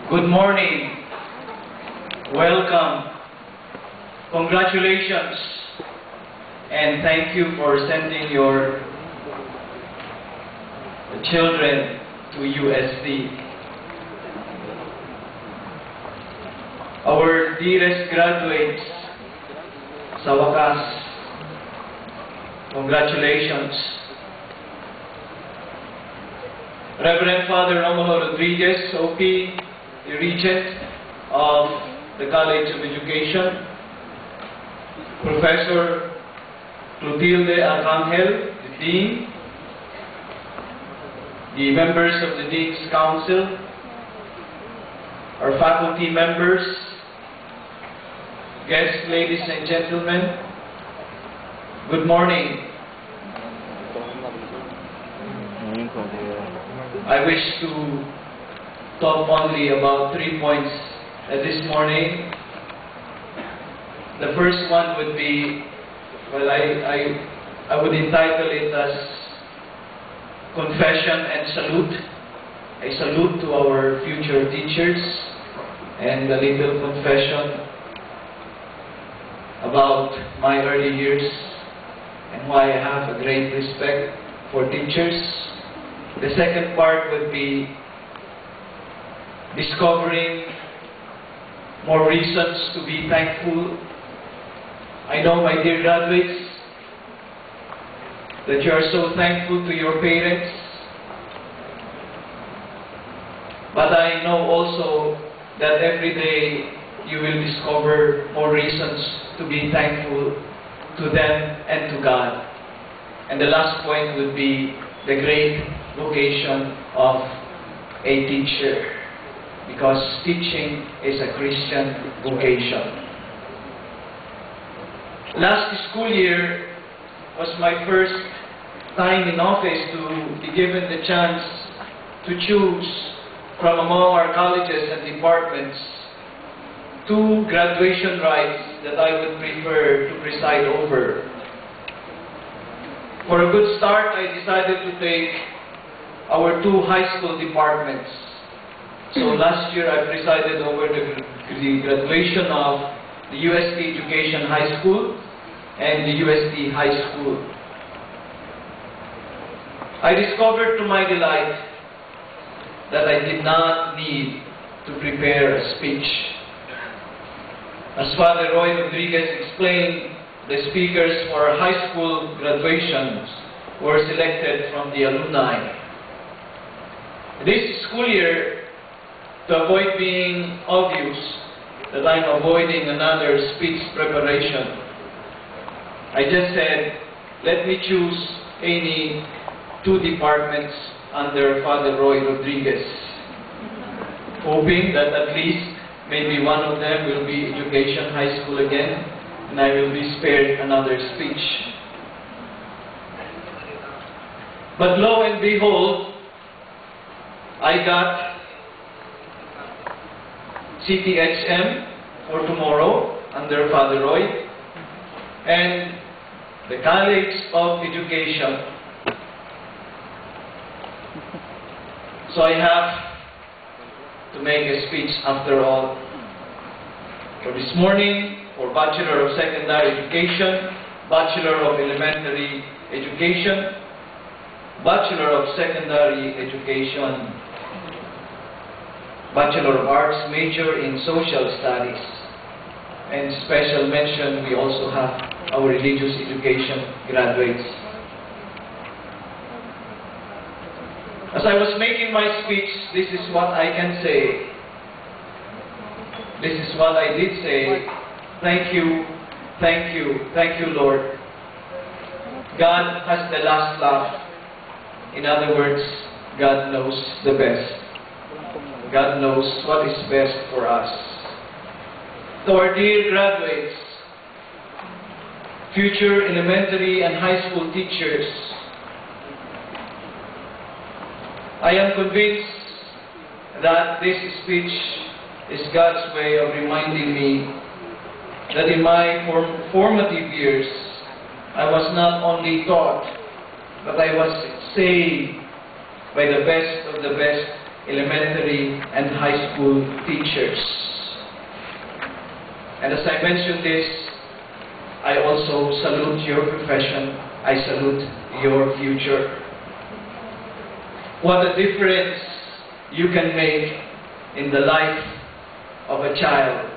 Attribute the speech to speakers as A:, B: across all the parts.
A: Good morning. Welcome. Congratulations. And thank you for sending your children to UST. Our dearest graduates, sa wakas, congratulations. Reverend Father Romulo Rodriguez, OP, the Regent of the College of Education, Professor Clotilde Arcangel, the Dean, the members of the Dean's Council, our faculty members, guests, ladies and gentlemen, good morning. I wish to talk only about 3 points this morning. The first one would be, well, I would entitle it as Confession and Salute. A salute to our future teachers and a little confession about my early years and why I have a great respect for teachers. The second part would be discovering more reasons to be thankful. I know, my dear graduates, that you are so thankful to your parents, but I know also that every day you will discover more reasons to be thankful to them and to God. And the last point would be the great vocation of a teacher, because teaching is a Christian vocation. Last school year was my first time in office to be given the chance to choose from among our colleges and departments 2 graduation rites that I would prefer to preside over. For a good start, I decided to take our 2 high school departments. So last year I presided over the graduation of the UST Education High School and the UST High School. I discovered to my delight that I did not need to prepare a speech. As Father Roy Rodriguez explained, the speakers for high school graduations were selected from the alumni. This school year, to avoid being obvious that I'm avoiding another speech preparation, I just said, let me choose any 2 departments under Father Roy Rodriguez, hoping that at least maybe one of them will be Education High School again, and I will be spared another speech. But lo and behold, I got CTHM for tomorrow under Father Roy, and the College of Education. So I have to make a speech after all. For this morning, for Bachelor of Secondary Education, Bachelor of Elementary Education, Bachelor of Secondary Education, Bachelor of Arts major in Social Studies, and special mention, we also have our Religious Education graduates. As I was making my speech, this is what I can say. This is what I did say. Thank you, thank you, thank you, Lord. God has the last laugh. In other words, God knows the best. God knows what is best for us. To our dear graduates, future elementary and high school teachers, I am convinced that this speech is God's way of reminding me that in my formative years, I was not only taught, but I was saved by the best of the best elementary and high school teachers. And as I mentioned this, I also salute your profession. I salute your future. What a difference you can make in the life of a child.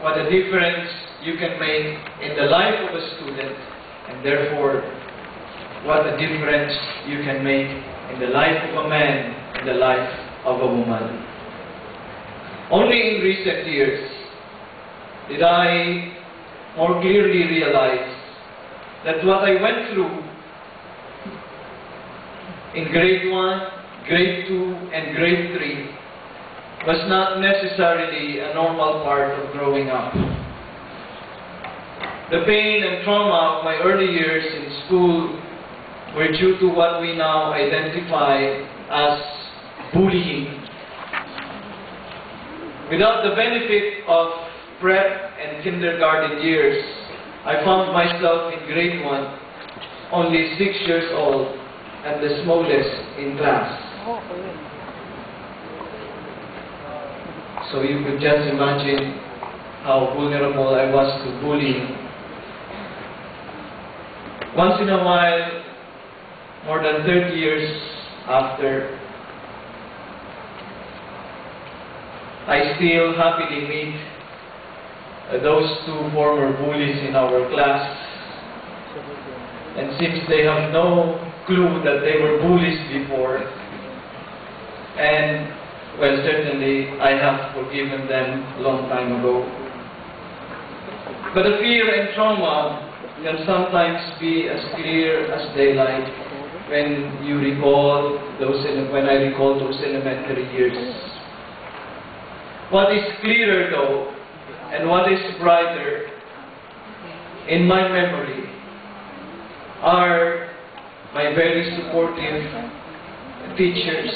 A: What a difference you can make in the life of a student, and therefore, what a difference you can make in the life of a man, in the life of a woman. Only in recent years did I more clearly realize that what I went through in grade 1, grade 2, and grade 3 was not necessarily a normal part of growing up. The pain and trauma of my early years in school were due to what we now identify as bullying. Without the benefit of prep and kindergarten years, I found myself in grade 1, only 6 years old, and the smallest in class. So you could just imagine how vulnerable I was to bullying. Once in a while, more than 30 years after, I still happily meet those two former bullies in our class. And since they have no clue that they were bullies before, and well, certainly I have forgiven them a long time ago. But the fear and trauma can sometimes be as clear as daylight when you recall when I recall those elementary years. What is clearer though, and what is brighter in my memory are my very supportive teachers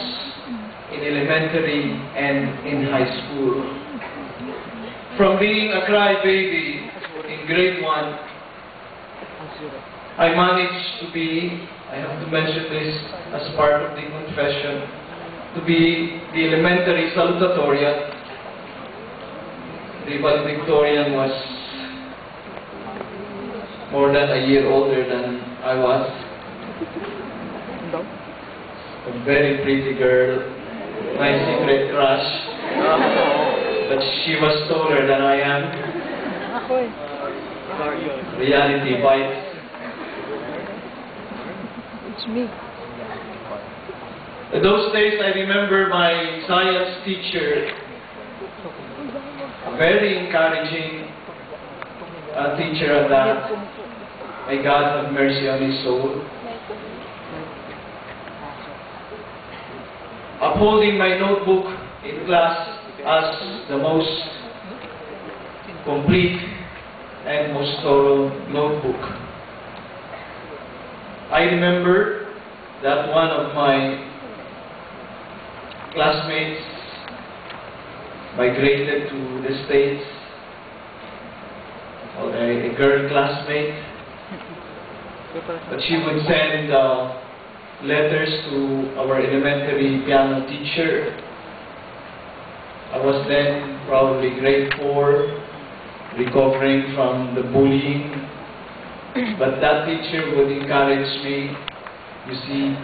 A: in elementary and in high school. From being a crybaby in grade 1, I managed to be, I have to mention this as part of the confession, to be the elementary salutatorian. The valedictorian was more than a year older than I was. A very pretty girl, my secret crush, but she was taller than I am. Reality bites.
B: It's me.
A: Those days I remember my science teacher, a very encouraging teacher at that. May God have mercy on his soul. Upholding my notebook in class as the most complete and most thorough notebook. I remember that one of my classmates migrated to the States, or a girl classmate, but she would send letters to our elementary piano teacher. I was then probably grade 4, recovering from the bullying, but that teacher would encourage me. You see,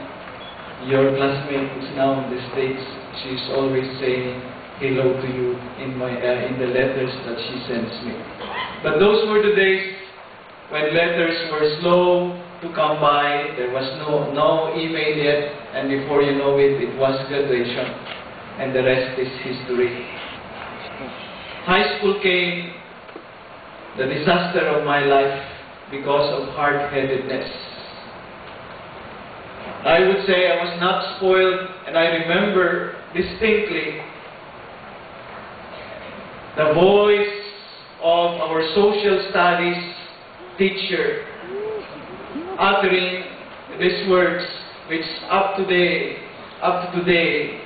A: your classmate who's now in the States, she's always saying hello to you in the letters that she sends me. But those were the days when letters were slow to come by. There was no email yet, and before you know it, it was graduation, and the rest is history. High school came, the disaster of my life because of hard-headedness. I would say I was not spoiled, and I remember distinctly the voice of our social studies teacher uttering these words, which up to today,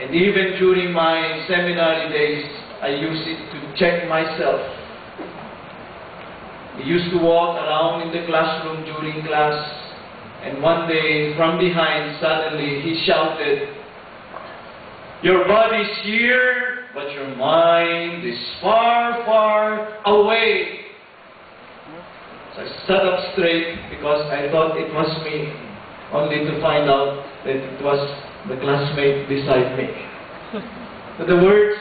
A: and even during my seminary days, I use it to check myself. We used to walk around in the classroom during class, and one day, from behind, suddenly he shouted, Your body is here, but your mind is far, far away. So I sat up straight because I thought it was me, only to find out that it was the classmate beside me. But the words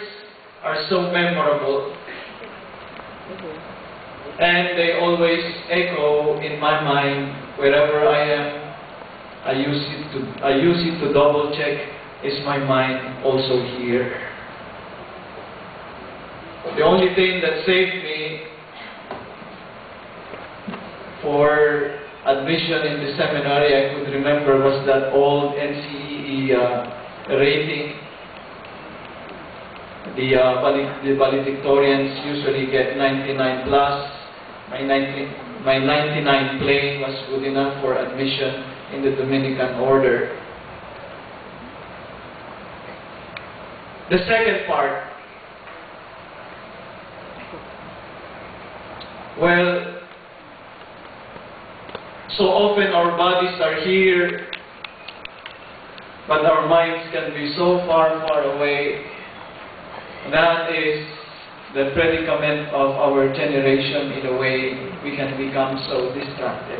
A: are so memorable, and they always echo in my mind wherever I am. I use it to double check, is my mind also here? The only thing that saved me for admission in the seminary I could remember was that old NCEE rating. The valedictorians usually get 99 plus. My 99 plain was good enough for admission in the Dominican order. The second part. Well, so often our bodies are here, but our minds can be so far, far away. That is the predicament of our generation. In a way, we can become so distracted.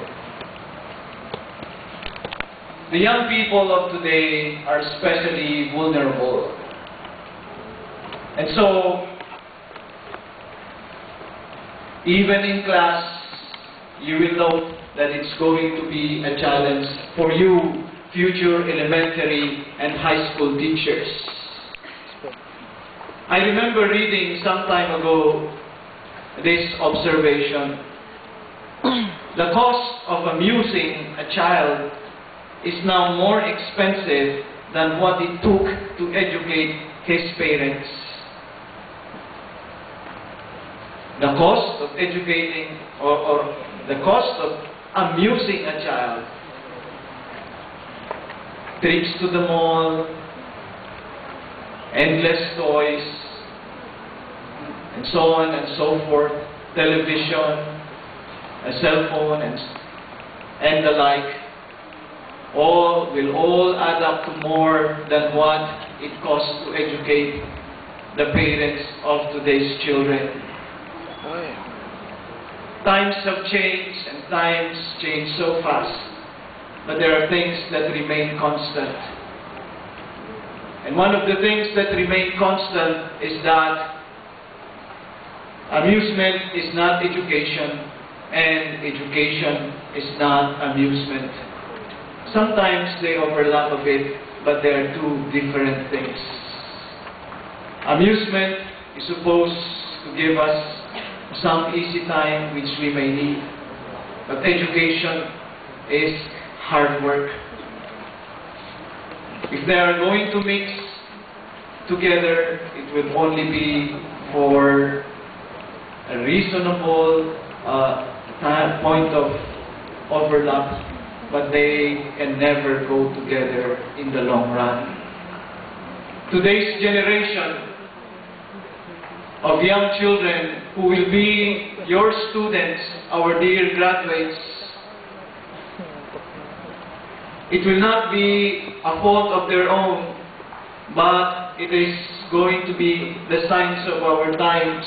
A: The young people of today are especially vulnerable. And so, even in class, you will note that it's going to be a challenge for you, future elementary and high school teachers. I remember reading some time ago this observation. The cost of amusing a child is now more expensive than what it took to educate his parents. The cost of educating or the cost of amusing a child. Trips to the mall, endless toys, and so on and so forth, television, a cell phone, and the like, will all add up to more than what it costs to educate the parents of today's children. Times have changed, and times change so fast, but there are things that remain constant. And one of the things that remain constant is that amusement is not education, and education is not amusement. Sometimes they overlap a bit, but they are two different things. Amusement is supposed to give us some easy time which we may need, but education is hard work. If they are going to mix together, it will only be for a reasonable point of overlap, but they can never go together in the long run. Today's generation of young children who will be your students, our dear graduates, it will not be a fault of their own, but it is going to be the signs of our times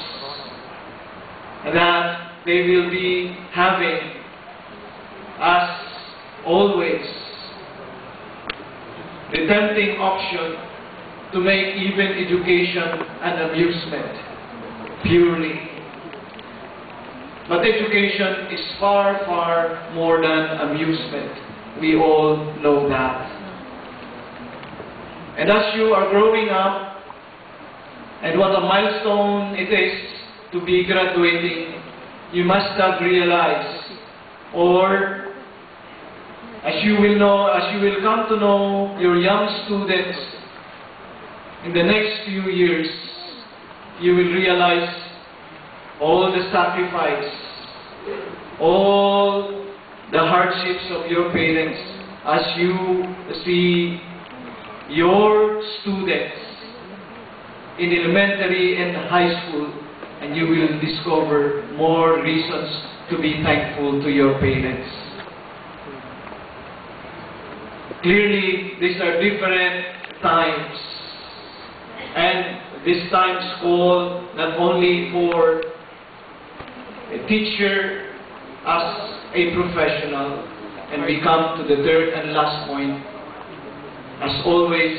A: that they will be having, as always, the tempting option to make even education an amusement purely. But education is far, far more than amusement. We all know that. And as you are growing up, and what a milestone it is to be graduating, you must have realized, or as you will come to know your young students in the next few years, you will realize all the sacrifice, all the hardships of your parents as you see your students in elementary and high school, and you will discover more reasons to be thankful to your parents. Clearly, these are different times. And this time is called not only for a teacher as a professional, and we come to the third and last point. As always,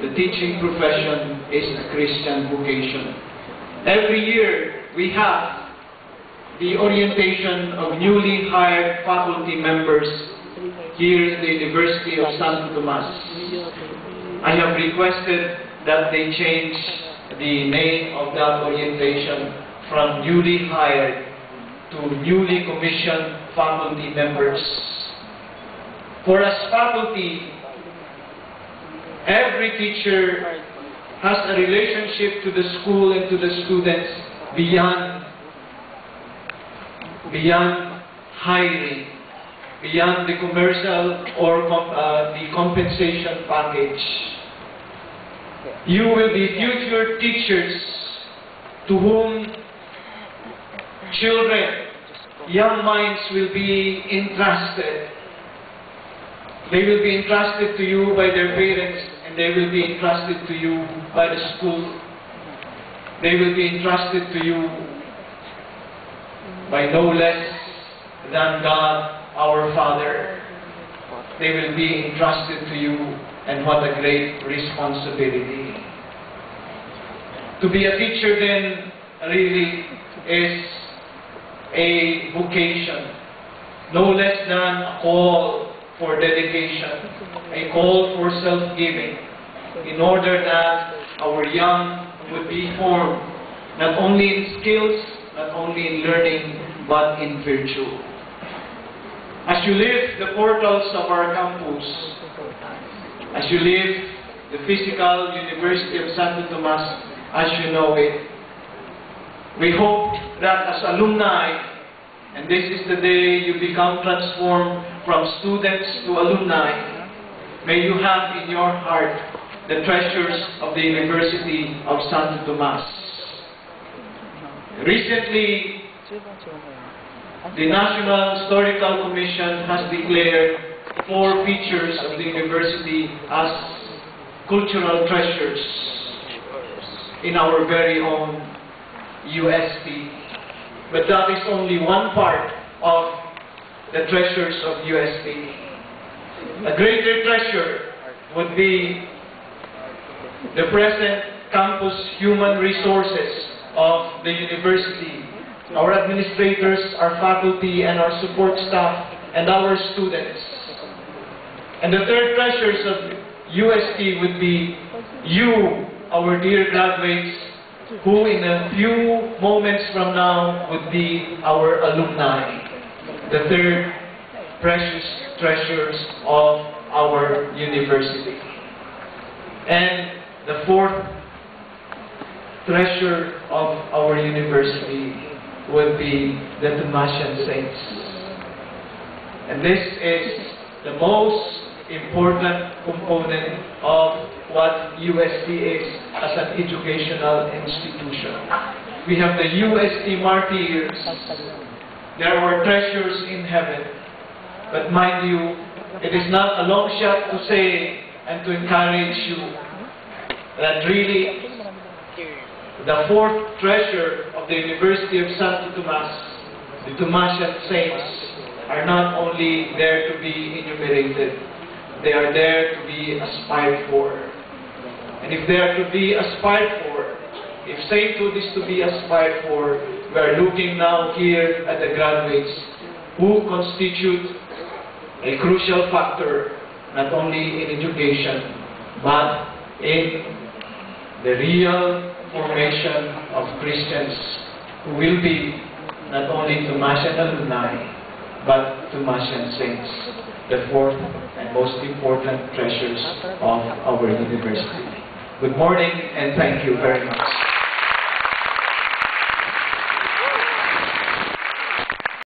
A: the teaching profession is a Christian vocation. Every year, we have the orientation of newly hired faculty members here in the University of Santo Tomas. I have requested that they change the name of that orientation from newly hired to newly commissioned faculty members. For as faculty, every teacher has a relationship to the school and to the students beyond hiring, beyond the commercial or the compensation package. You will be future teachers to whom children, young minds will be entrusted. They will be entrusted to you by their parents, and they will be entrusted to you by the school. They will be entrusted to you by no less than God, our Father. They will be entrusted to you, and what a great responsibility. To be a teacher then really is a vocation, no less than a call for dedication, a call for self-giving, in order that our young would be formed not only in skills, not only in learning, but in virtue. As you leave the portals of our campus, as you leave the physical University of Santo Tomas as you know it, we hope that as alumni, and this is the day you become transformed from students to alumni, may you have in your heart the treasures of the University of Santo Tomas. Recently, the National Historical Commission has declared 4 features of the university as cultural treasures in our very own UST. But that is only one part of the treasures of UST. A greater treasure would be the present campus human resources of the university, our administrators, our faculty, and our support staff, and our students. And the third treasures of UST would be you, our dear graduates, who in a few moments from now would be our alumni. The third precious treasures of our university. And the fourth treasure of our university would be the Tomasian saints. And this is the most important component of what UST is as an educational institution. We have the UST martyrs. There are treasures in heaven. But mind you, it is not a long shot to say and to encourage you that really the fourth treasure of the University of Santo Tomas, the Tomasian saints, are not only there to be enumerated, they are there to be aspired for. And if they are to be aspired for, if sainthood is to be aspired for, we are looking now here at the graduates who constitute a crucial factor not only in education but in the real formation of Christians who will be not only Tomasian alumni but Tomasian saints, the fourth and most important treasures of our university. Good morning and thank you very much.